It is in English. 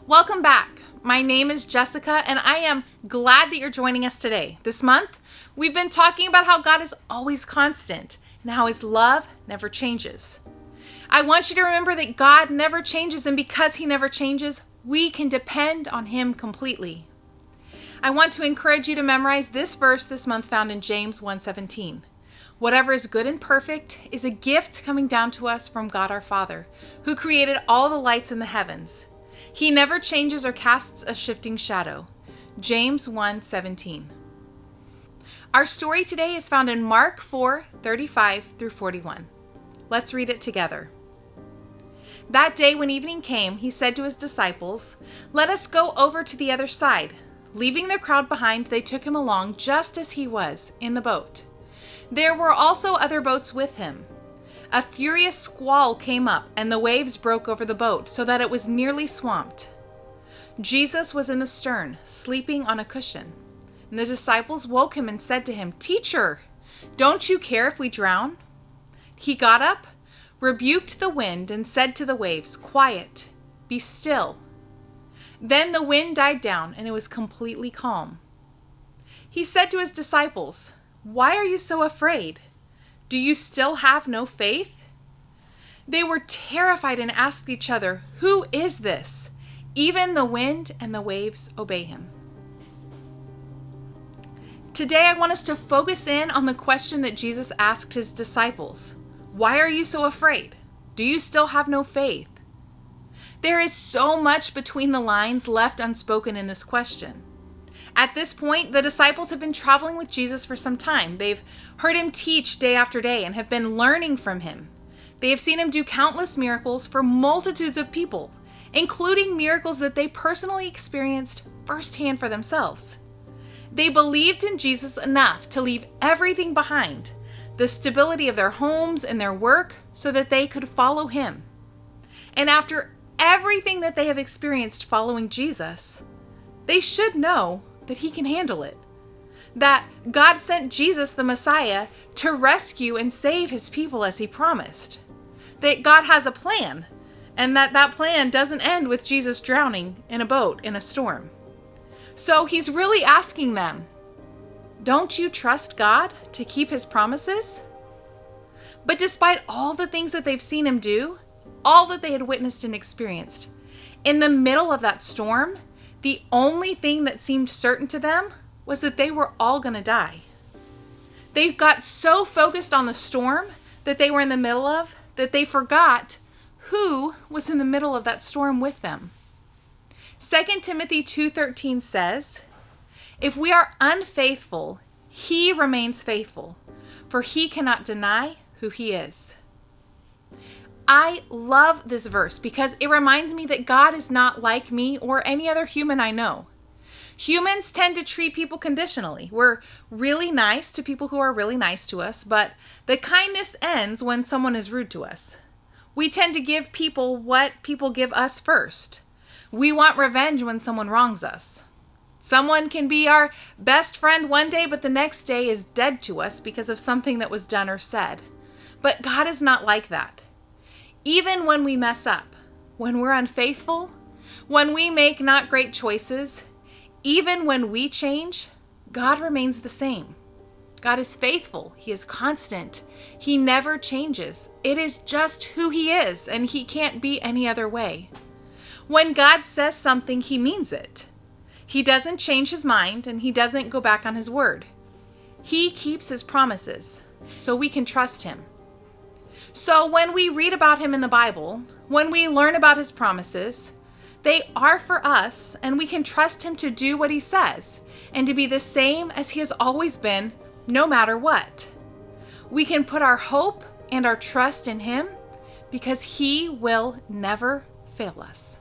Welcome back. My name is Jessica, and I am glad that you're joining us today. This month, we've been talking about how God is always constant and how His love never changes. I want you to remember that God never changes, and because He never changes, we can depend on Him completely. I want to encourage you to memorize this verse this month found in James 1:17. Whatever is good and perfect is a gift coming down to us from God our Father, who created all the lights in the heavens. He never changes or casts a shifting shadow. James 1:17. Our story today is found in Mark 4:35 through 41. Let's read it together. That day when evening came, he said to his disciples, "Let us go over to the other side." Leaving the crowd behind, they took him along just as he was, in the boat. There were also other boats with him. A furious squall came up, and the waves broke over the boat, so that it was nearly swamped. Jesus was in the stern, sleeping on a cushion. And the disciples woke him and said to him, "Teacher, don't you care if we drown?" He got up, rebuked the wind, and said to the waves, "Quiet, be still." Then the wind died down, and it was completely calm. He said to his disciples, "Why are you so afraid? Do you still have no faith?" They were terrified and asked each other, "Who is this? Even the wind and the waves obey him." Today I want us to focus in on the question that Jesus asked his disciples. Why are you so afraid? Do you still have no faith? There is so much between the lines left unspoken in this question. At this point, the disciples have been traveling with Jesus for some time. They've heard him teach day after day and have been learning from him. They have seen him do countless miracles for multitudes of people, including miracles that they personally experienced firsthand for themselves. They believed in Jesus enough to leave everything behind, the stability of their homes and their work, so that they could follow him. And after everything that they have experienced following Jesus, they should know that he can handle it. That God sent Jesus, the Messiah, to rescue and save his people as he promised. That God has a plan, and that plan doesn't end with Jesus drowning in a boat in a storm. So he's really asking them, don't you trust God to keep his promises? But despite all the things that they've seen him do, all that they had witnessed and experienced, in the middle of that storm, the only thing that seemed certain to them was that they were all going to die. They got so focused on the storm that they were in the middle of that they forgot who was in the middle of that storm with them. 2 Timothy 2:13 says, "If we are unfaithful, he remains faithful, for he cannot deny who he is." I love this verse because it reminds me that God is not like me or any other human I know. Humans tend to treat people conditionally. We're really nice to people who are really nice to us, but the kindness ends when someone is rude to us. We tend to give people what people give us first. We want revenge when someone wrongs us. Someone can be our best friend one day, but the next day is dead to us because of something that was done or said. But God is not like that. Even when we mess up, when we're unfaithful, when we make not great choices, even when we change, God remains the same. God is faithful. He is constant. He never changes. It is just who he is, and he can't be any other way. When God says something, he means it. He doesn't change his mind, and he doesn't go back on his word. He keeps his promises, so we can trust him. So when we read about him in the Bible, when we learn about his promises, they are for us, and we can trust him to do what he says and to be the same as he has always been, no matter what. We can put our hope and our trust in him because he will never fail us.